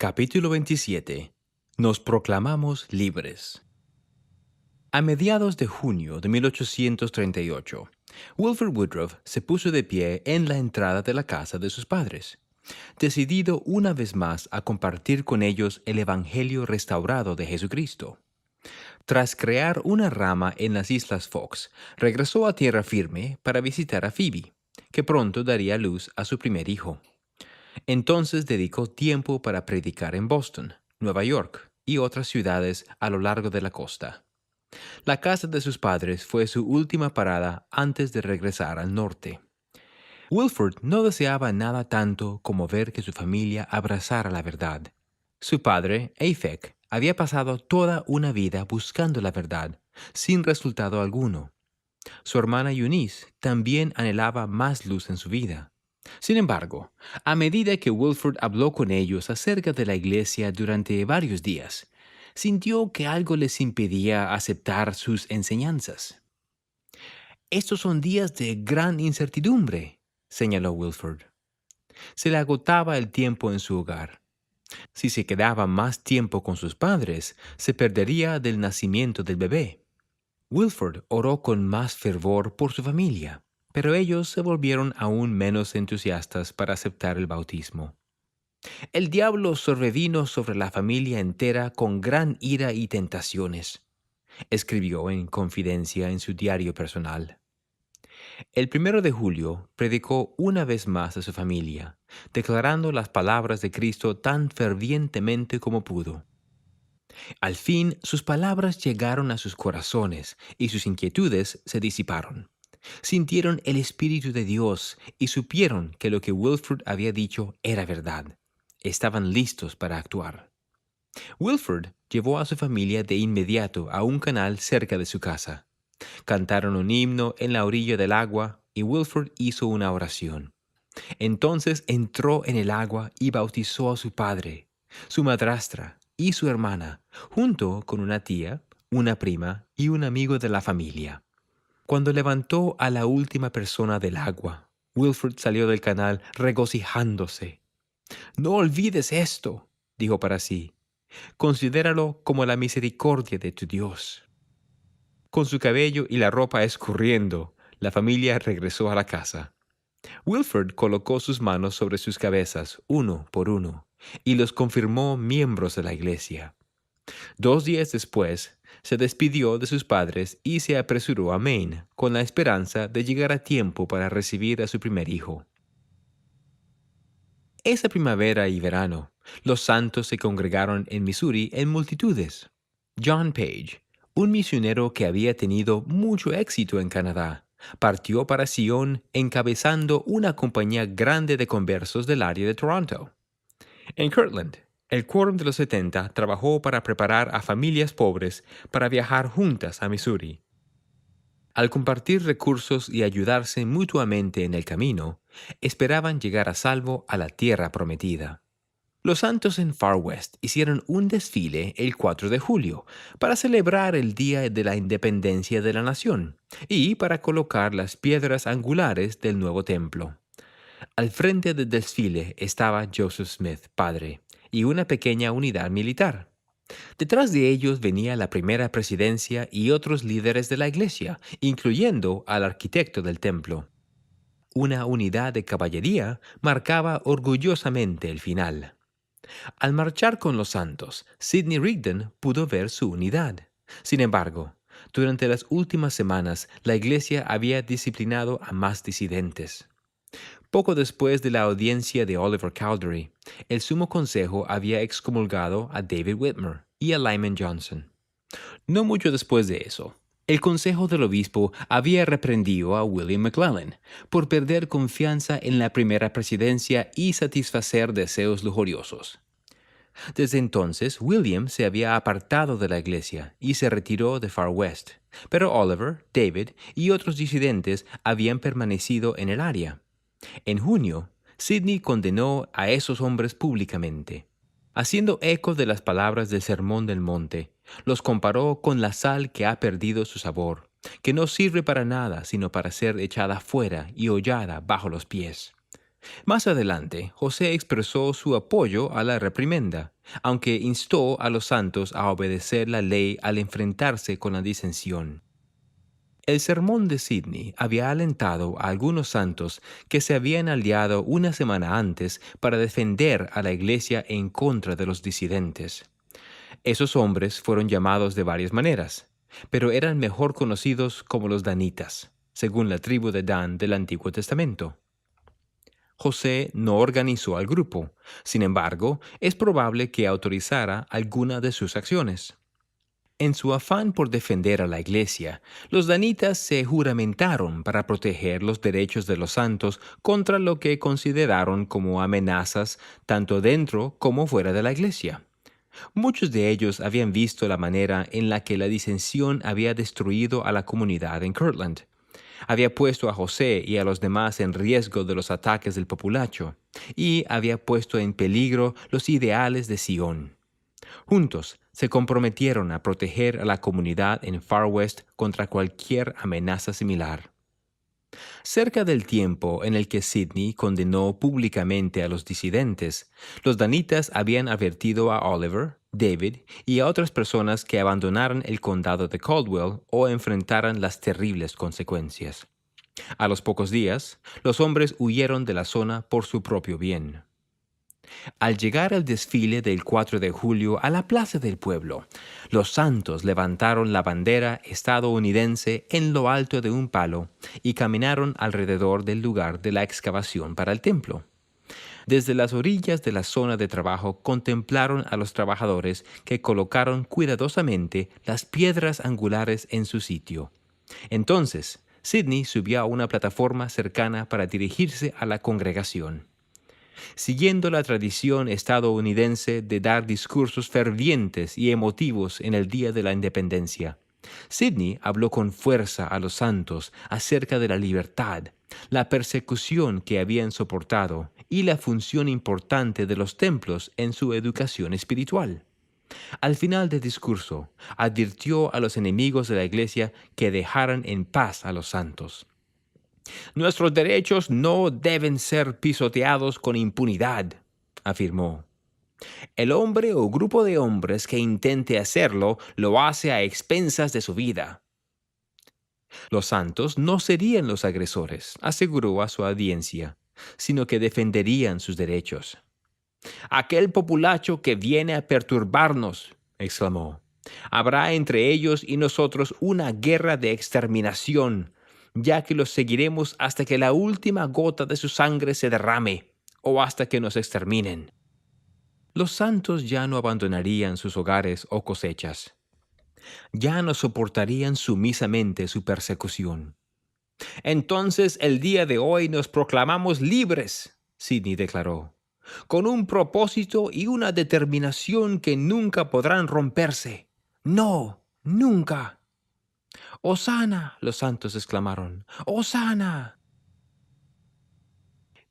Capítulo 27. Nos proclamamos libres. A mediados de junio de 1838, Wilford Woodruff se puso de pie en la entrada de la casa de sus padres, decidido una vez más a compartir con ellos el Evangelio restaurado de Jesucristo. Tras crear una rama en las Islas Fox, regresó a tierra firme para visitar a Phoebe, que pronto daría luz a su primer hijo. Entonces dedicó tiempo para predicar en Boston, Nueva York y otras ciudades a lo largo de la costa. La casa de sus padres fue su última parada antes de regresar al norte. Wilford no deseaba nada tanto como ver que su familia abrazara la verdad. Su padre, Afek, había pasado toda una vida buscando la verdad, sin resultado alguno. Su hermana Eunice también anhelaba más luz en su vida. Sin embargo, a medida que Wilford habló con ellos acerca de la iglesia durante varios días, sintió que algo les impedía aceptar sus enseñanzas. «Estos son días de gran incertidumbre», señaló Wilford. Se le agotaba el tiempo en su hogar. Si se quedaba más tiempo con sus padres, se perdería del nacimiento del bebé. Wilford oró con más fervor por su familia, pero ellos se volvieron aún menos entusiastas para aceptar el bautismo. El diablo sobrevino sobre la familia entera con gran ira y tentaciones, escribió en confidencia en su diario personal. El 1 de julio predicó una vez más a su familia, declarando las palabras de Cristo tan fervientemente como pudo. Al fin, sus palabras llegaron a sus corazones y sus inquietudes se disiparon. Sintieron el Espíritu de Dios y supieron que lo que Wilford había dicho era verdad. Estaban listos para actuar. Wilford llevó a su familia de inmediato a un canal cerca de su casa. Cantaron un himno en la orilla del agua y Wilford hizo una oración. Entonces entró en el agua y bautizó a su padre, su madrastra y su hermana, junto con una tía, una prima y un amigo de la familia. Cuando levantó a la última persona del agua, Wilford salió del canal regocijándose. «No olvides esto», dijo para sí. «Considéralo como la misericordia de tu Dios». Con su cabello y la ropa escurriendo, la familia regresó a la casa. Wilford colocó sus manos sobre sus cabezas, uno por uno, y los confirmó miembros de la iglesia. 2 días después, se despidió de sus padres y se apresuró a Maine, con la esperanza de llegar a tiempo para recibir a su primer hijo. Esa primavera y verano, los santos se congregaron en Missouri en multitudes. John Page, un misionero que había tenido mucho éxito en Canadá, partió para Sion encabezando una compañía grande de conversos del área de Toronto. En Kirtland, el Quórum de los 70 trabajó para preparar a familias pobres para viajar juntas a Missouri. Al compartir recursos y ayudarse mutuamente en el camino, esperaban llegar a salvo a la tierra prometida. Los santos en Far West hicieron un desfile el 4 de julio para celebrar el Día de la Independencia de la Nación y para colocar las piedras angulares del nuevo templo. Al frente del desfile estaba Joseph Smith, padre, y una pequeña unidad militar. Detrás de ellos venía la primera presidencia y otros líderes de la iglesia, incluyendo al arquitecto del templo. Una unidad de caballería marcaba orgullosamente el final. Al marchar con los santos, Sidney Rigdon pudo ver su unidad. Sin embargo, durante las últimas semanas, la iglesia había disciplinado a más disidentes. Poco después de la audiencia de Oliver Cowdery, el Sumo Consejo había excomulgado a David Whitmer y a Lyman Johnson. No mucho después de eso, el Consejo del Obispo había reprendido a William McLellan por perder confianza en la primera presidencia y satisfacer deseos lujuriosos. Desde entonces, William se había apartado de la iglesia y se retiró de Far West, pero Oliver, David y otros disidentes habían permanecido en el área. En junio, Sidney condenó a esos hombres públicamente. Haciendo eco de las palabras del Sermón del Monte, los comparó con la sal que ha perdido su sabor, que no sirve para nada sino para ser echada fuera y hollada bajo los pies. Más adelante, José expresó su apoyo a la reprimenda, aunque instó a los santos a obedecer la ley al enfrentarse con la disensión. El sermón de Sidney había alentado a algunos santos que se habían aliado una semana antes para defender a la iglesia en contra de los disidentes. Esos hombres fueron llamados de varias maneras, pero eran mejor conocidos como los danitas, según la tribu de Dan del Antiguo Testamento. José no organizó al grupo, sin embargo, es probable que autorizara alguna de sus acciones. En su afán por defender a la iglesia, los danitas se juramentaron para proteger los derechos de los santos contra lo que consideraron como amenazas tanto dentro como fuera de la iglesia. Muchos de ellos habían visto la manera en la que la disensión había destruido a la comunidad en Kirtland. Había puesto a José y a los demás en riesgo de los ataques del populacho, y había puesto en peligro los ideales de Sion. Juntos se comprometieron a proteger a la comunidad en Far West contra cualquier amenaza similar. Cerca del tiempo en el que Sidney condenó públicamente a los disidentes, los danitas habían advertido a Oliver, David y a otras personas que abandonaran el condado de Caldwell o enfrentaran las terribles consecuencias. A los pocos días, los hombres huyeron de la zona por su propio bien. Al llegar el desfile del 4 de julio a la plaza del pueblo, los santos levantaron la bandera estadounidense en lo alto de un palo y caminaron alrededor del lugar de la excavación para el templo. Desde las orillas de la zona de trabajo contemplaron a los trabajadores que colocaron cuidadosamente las piedras angulares en su sitio. Entonces, Sidney subió a una plataforma cercana para dirigirse a la congregación. Siguiendo la tradición estadounidense de dar discursos fervientes y emotivos en el Día de la Independencia, Sidney habló con fuerza a los santos acerca de la libertad, la persecución que habían soportado y la función importante de los templos en su educación espiritual. Al final del discurso, advirtió a los enemigos de la iglesia que dejaran en paz a los santos. Nuestros derechos no deben ser pisoteados con impunidad, afirmó. El hombre o grupo de hombres que intente hacerlo lo hace a expensas de su vida. Los santos no serían los agresores, aseguró a su audiencia, sino que defenderían sus derechos. Aquel populacho que viene a perturbarnos, exclamó. Habrá entre ellos y nosotros una guerra de exterminación, ya que los seguiremos hasta que la última gota de su sangre se derrame, o hasta que nos exterminen. Los santos ya no abandonarían sus hogares o cosechas. Ya no soportarían sumisamente su persecución. Entonces el día de hoy nos proclamamos libres, Sidney declaró, con un propósito y una determinación que nunca podrán romperse. No, nunca. ¡Hosana! Los santos exclamaron. ¡Hosana!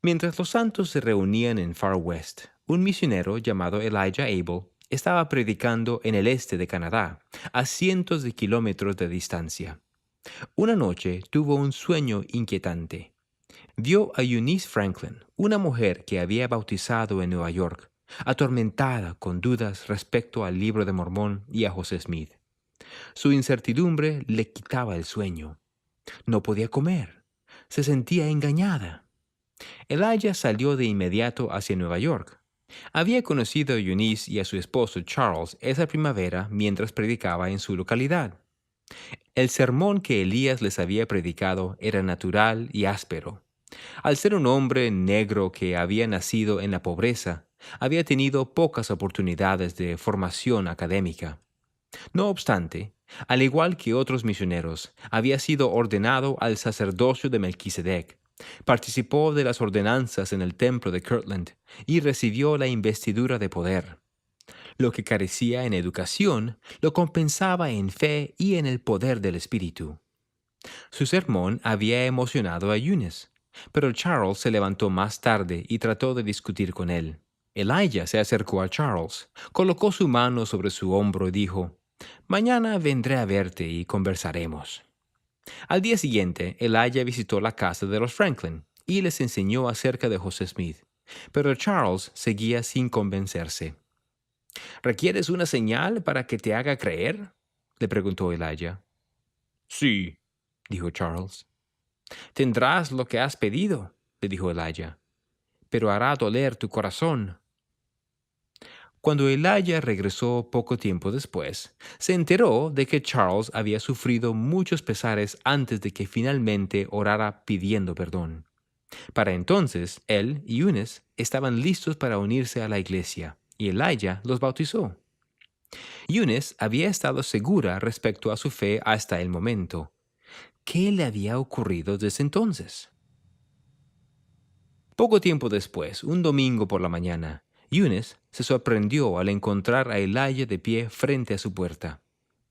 Mientras los santos se reunían en Far West, un misionero llamado Elijah Abel estaba predicando en el este de Canadá, a cientos de kilómetros de distancia. Una noche tuvo un sueño inquietante. Vio a Eunice Franklin, una mujer que había bautizado en Nueva York, atormentada con dudas respecto al Libro de Mormón y a José Smith. Su incertidumbre le quitaba el sueño. No podía comer. Se sentía engañada. Elijah salió de inmediato hacia Nueva York. Había conocido a Eunice y a su esposo Charles esa primavera mientras predicaba en su localidad. El sermón que Elías les había predicado era natural y áspero. Al ser un hombre negro que había nacido en la pobreza, había tenido pocas oportunidades de formación académica. No obstante, al igual que otros misioneros, había sido ordenado al sacerdocio de Melquisedec, participó de las ordenanzas en el templo de Kirtland y recibió la investidura de poder. Lo que carecía en educación lo compensaba en fe y en el poder del Espíritu. Su sermón había emocionado a Eunice, pero Charles se levantó más tarde y trató de discutir con él. Elijah se acercó a Charles, colocó su mano sobre su hombro y dijo, «Mañana vendré a verte y conversaremos». Al día siguiente, Elijah visitó la casa de los Franklin y les enseñó acerca de José Smith. Pero Charles seguía sin convencerse. ¿Requieres una señal para que te haga creer?, le preguntó Elijah. Sí, dijo Charles. Tendrás lo que has pedido, le dijo Elijah, pero hará doler tu corazón. Cuando Elijah regresó poco tiempo después, se enteró de que Charles había sufrido muchos pesares antes de que finalmente orara pidiendo perdón. Para entonces, él y Eunice estaban listos para unirse a la iglesia, y Elijah los bautizó. Eunice había estado segura respecto a su fe hasta el momento. ¿Qué le había ocurrido desde entonces? Poco tiempo después, un domingo por la mañana, Eunice se sorprendió al encontrar a Elijah de pie frente a su puerta.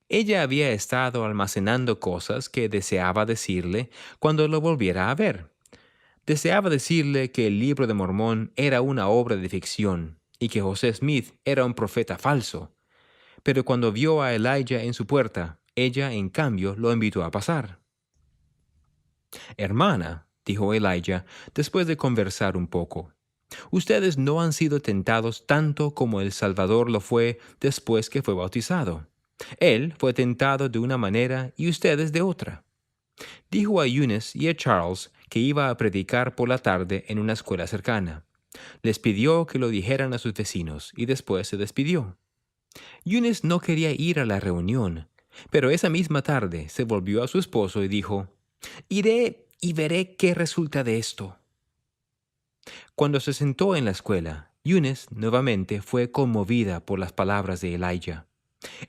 Ella había estado almacenando cosas que deseaba decirle cuando lo volviera a ver. Deseaba decirle que el libro de Mormón era una obra de ficción y que José Smith era un profeta falso. Pero cuando vio a Elijah en su puerta, ella, en cambio, lo invitó a pasar. Hermana, dijo Elijah, después de conversar un poco, ustedes no han sido tentados tanto como el Salvador lo fue después que fue bautizado. Él fue tentado de una manera y ustedes de otra. Dijo a Eunice y a Charles que iba a predicar por la tarde en una escuela cercana. Les pidió que lo dijeran a sus vecinos y después se despidió. Eunice no quería ir a la reunión, pero esa misma tarde se volvió a su esposo y dijo, «Iré y veré qué resulta de esto». Cuando se sentó en la escuela, Eunice nuevamente fue conmovida por las palabras de Elijah.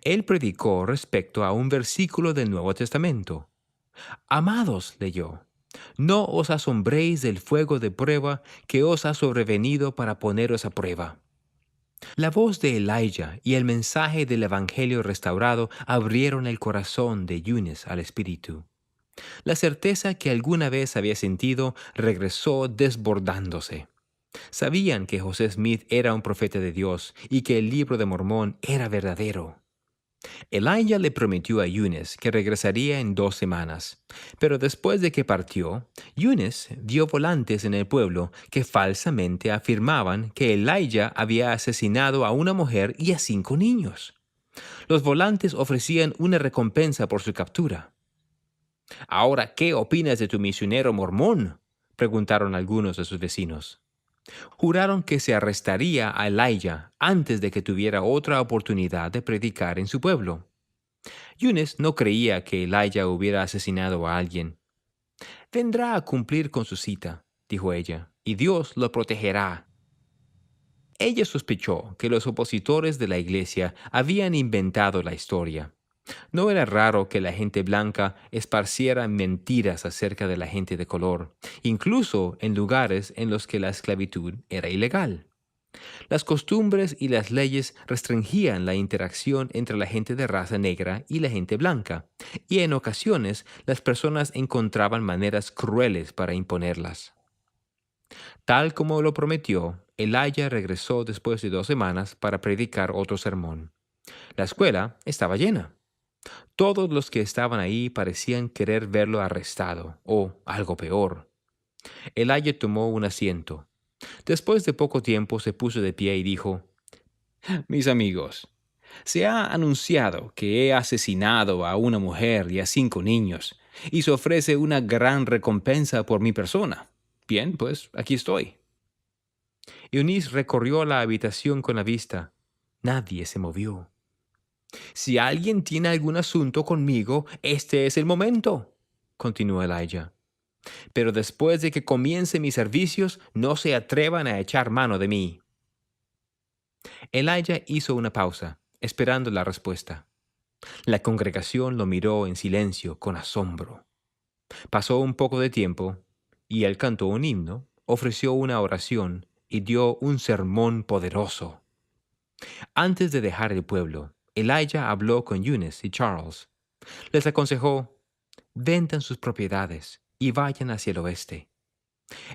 Él predicó respecto a un versículo del Nuevo Testamento. «Amados», leyó, «no os asombréis del fuego de prueba que os ha sobrevenido para poneros a prueba». La voz de Elijah y el mensaje del Evangelio restaurado abrieron el corazón de Eunice al Espíritu. La certeza que alguna vez había sentido regresó desbordándose. Sabían que José Smith era un profeta de Dios y que el libro de Mormón era verdadero. Elijah le prometió a Eunice que regresaría en 2 semanas, pero después de que partió, Eunice vio volantes en el pueblo que falsamente afirmaban que Elijah había asesinado a una mujer y a 5 niños. Los volantes ofrecían una recompensa por su captura. «Ahora, ¿qué opinas de tu misionero mormón?», preguntaron algunos de sus vecinos. Juraron que se arrestaría a Elijah antes de que tuviera otra oportunidad de predicar en su pueblo. Eunice no creía que Elijah hubiera asesinado a alguien. «Vendrá a cumplir con su cita», dijo ella, «y Dios lo protegerá». Ella sospechó que los opositores de la iglesia habían inventado la historia. No era raro que la gente blanca esparciera mentiras acerca de la gente de color, incluso en lugares en los que la esclavitud era ilegal. Las costumbres y las leyes restringían la interacción entre la gente de raza negra y la gente blanca, y en ocasiones las personas encontraban maneras crueles para imponerlas. Tal como lo prometió, Elijah regresó después de 2 semanas para predicar otro sermón. La escuela estaba llena. Todos los que estaban ahí parecían querer verlo arrestado, o algo peor. Elijah tomó un asiento. Después de poco tiempo se puso de pie y dijo, «Mis amigos, se ha anunciado que he asesinado a una mujer y a 5 niños, y se ofrece una gran recompensa por mi persona. Bien, pues aquí estoy». Eunice recorrió la habitación con la vista. Nadie se movió. «Si alguien tiene algún asunto conmigo, este es el momento», continuó Elijah. «Pero después de que comience mis servicios, no se atrevan a echar mano de mí». Elijah hizo una pausa, esperando la respuesta. La congregación lo miró en silencio, con asombro. Pasó un poco de tiempo, y él cantó un himno, ofreció una oración y dio un sermón poderoso. Antes de dejar el pueblo, Elijah habló con Eunice y Charles. Les aconsejó, «Vendan sus propiedades y vayan hacia el oeste».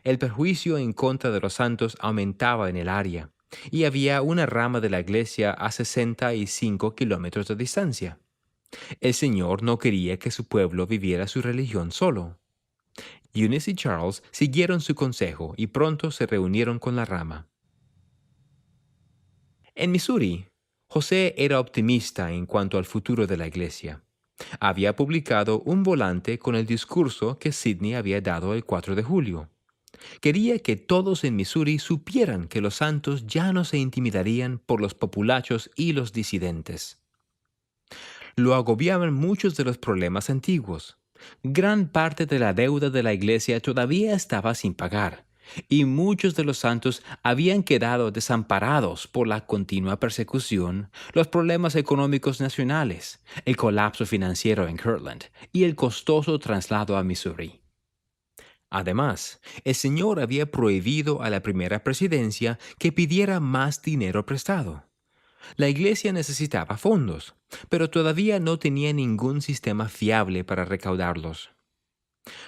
El perjuicio en contra de los santos aumentaba en el área, y había una rama de la iglesia a 65 kilómetros de distancia. El Señor no quería que su pueblo viviera su religión solo. Eunice y Charles siguieron su consejo y pronto se reunieron con la rama. En Missouri, José era optimista en cuanto al futuro de la iglesia. Había publicado un volante con el discurso que Sidney había dado el 4 de julio. Quería que todos en Missouri supieran que los santos ya no se intimidarían por los populachos y los disidentes. Lo agobiaban muchos de los problemas antiguos. Gran parte de la deuda de la iglesia todavía estaba sin pagar, y muchos de los santos habían quedado desamparados por la continua persecución, los problemas económicos nacionales, el colapso financiero en Kirtland y el costoso traslado a Missouri. Además, el Señor había prohibido a la primera presidencia que pidiera más dinero prestado. La iglesia necesitaba fondos, pero todavía no tenía ningún sistema fiable para recaudarlos.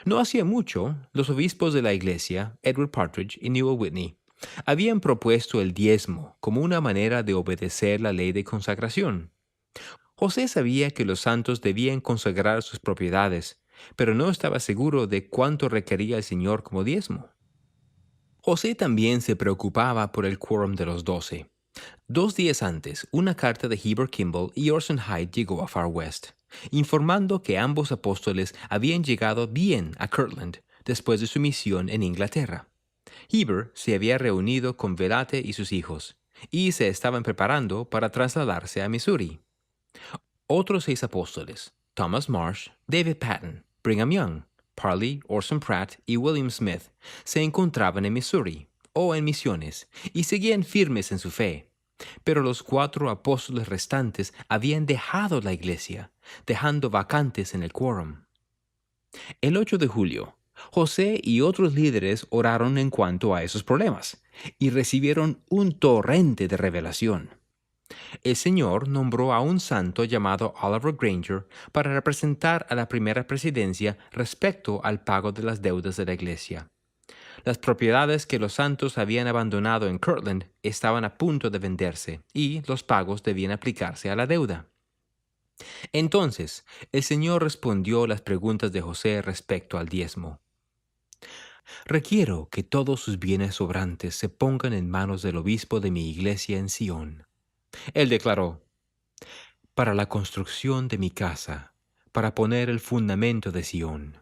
No hacía mucho, los obispos de la iglesia, Edward Partridge y Newell Whitney, habían propuesto el diezmo como una manera de obedecer la ley de consagración. José sabía que los santos debían consagrar sus propiedades, pero no estaba seguro de cuánto requería el Señor como diezmo. José también se preocupaba por el quórum de los 12. 2 días antes, una carta de Heber Kimball y Orson Hyde llegó a Far West, informando que ambos apóstoles habían llegado bien a Kirtland después de su misión en Inglaterra. Heber se había reunido con Velate y sus hijos, y se estaban preparando para trasladarse a Missouri. Otros 6 apóstoles, Thomas Marsh, David Patton, Brigham Young, Parley, Orson Pratt y William Smith, se encontraban en Missouri, o en misiones, y seguían firmes en su fe. Pero los 4 apóstoles restantes habían dejado la iglesia, dejando vacantes en el quórum. El 8 de julio, José y otros líderes oraron en cuanto a esos problemas, y recibieron un torrente de revelación. El Señor nombró a un santo llamado Oliver Granger para representar a la primera presidencia respecto al pago de las deudas de la iglesia. Las propiedades que los santos habían abandonado en Kirtland estaban a punto de venderse y los pagos debían aplicarse a la deuda. Entonces, el Señor respondió las preguntas de José respecto al diezmo. Requiero que todos sus bienes sobrantes se pongan en manos del obispo de mi iglesia en Sion. Él declaró, para la construcción de mi casa, para poner el fundamento de Sion.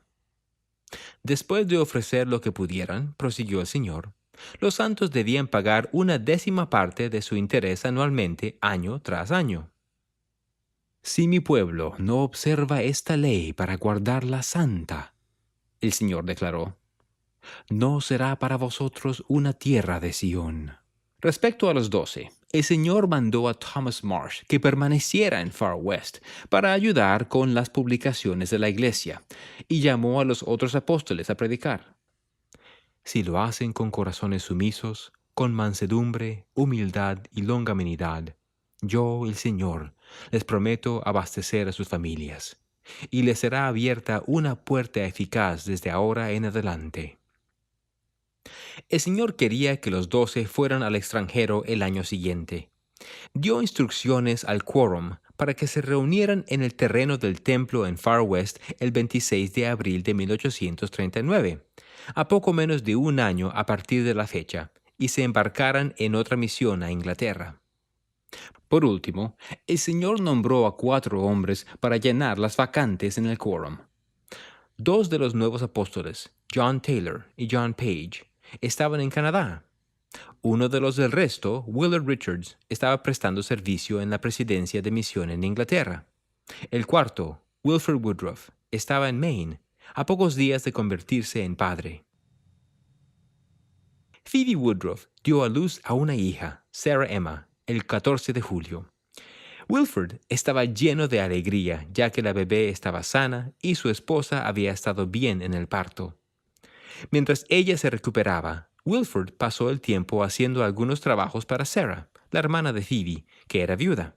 Después de ofrecer lo que pudieran, prosiguió el Señor, los santos debían pagar 1/10 parte de su interés anualmente, año tras año. Si mi pueblo no observa esta ley para guardarla santa, el Señor declaró, no será para vosotros una tierra de Sion. Respecto a los 12, el Señor mandó a Thomas Marsh que permaneciera en Far West para ayudar con las publicaciones de la iglesia, y llamó a los otros apóstoles a predicar. Si lo hacen con corazones sumisos, con mansedumbre, humildad y longanimidad, yo, el Señor, les prometo abastecer a sus familias, y les será abierta una puerta eficaz desde ahora en adelante. El Señor quería que los 12 fueran al extranjero el año siguiente. Dio instrucciones al quórum para que se reunieran en el terreno del templo en Far West el 26 de abril de 1839, a poco menos de un año a partir de la fecha, y se embarcaran en otra misión a Inglaterra. Por último, el Señor nombró a 4 hombres para llenar las vacantes en el quórum. 2 de los nuevos apóstoles, John Taylor y John Page, estaban en Canadá. Uno de los del resto, Willard Richards, estaba prestando servicio en la presidencia de misión en Inglaterra. El cuarto, Wilford Woodruff, estaba en Maine, a pocos días de convertirse en padre. Phoebe Woodruff dio a luz a una hija, Sarah Emma, el 14 de julio. Wilford estaba lleno de alegría, ya que la bebé estaba sana y su esposa había estado bien en el parto. Mientras ella se recuperaba, Wilford pasó el tiempo haciendo algunos trabajos para Sarah, la hermana de Phoebe, que era viuda.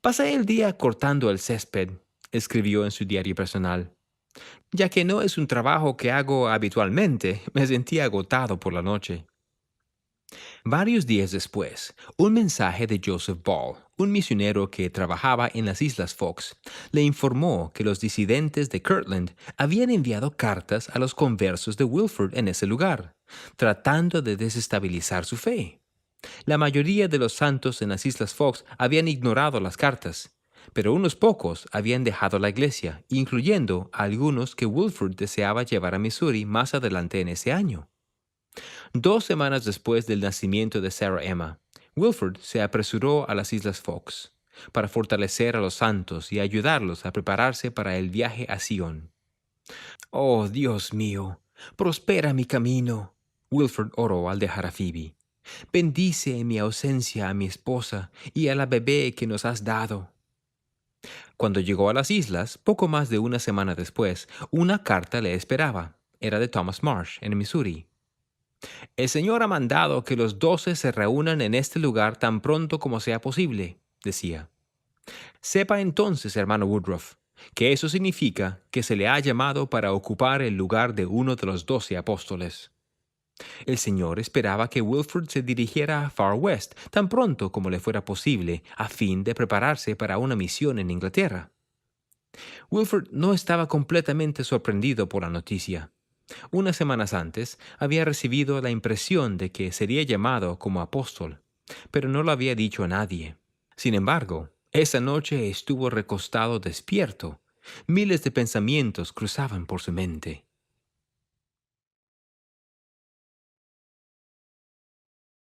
Pasé el día cortando el césped, escribió en su diario personal. Ya que no es un trabajo que hago habitualmente, me sentí agotado por la noche. Varios días después, un mensaje de Joseph Ball, un misionero que trabajaba en las Islas Fox, le informó que los disidentes de Kirtland habían enviado cartas a los conversos de Wilford en ese lugar, tratando de desestabilizar su fe. La mayoría de los santos en las Islas Fox habían ignorado las cartas, pero unos pocos habían dejado la iglesia, incluyendo a algunos que Wilford deseaba llevar a Missouri más adelante en ese año. 2 semanas después del nacimiento de Sarah Emma, Wilford se apresuró a las Islas Fox para fortalecer a los santos y ayudarlos a prepararse para el viaje a Sion. Oh, Dios mío, prospera mi camino, Wilford oró al dejar a Phoebe. Bendice en mi ausencia a mi esposa y a la bebé que nos has dado. Cuando llegó a las islas, poco más de una semana después, una carta le esperaba. Era de Thomas Marsh, en Missouri. El Señor ha mandado que los 12 se reúnan en este lugar tan pronto como sea posible, decía. Sepa entonces, hermano Woodruff, que eso significa que se le ha llamado para ocupar el lugar de uno de los 12 apóstoles. El Señor esperaba que Wilford se dirigiera a Far West tan pronto como le fuera posible, a fin de prepararse para una misión en Inglaterra. Wilford no estaba completamente sorprendido por la noticia. Unas semanas antes había recibido la impresión de que sería llamado como apóstol, pero no lo había dicho a nadie. Sin embargo, esa noche estuvo recostado despierto. Miles de pensamientos cruzaban por su mente.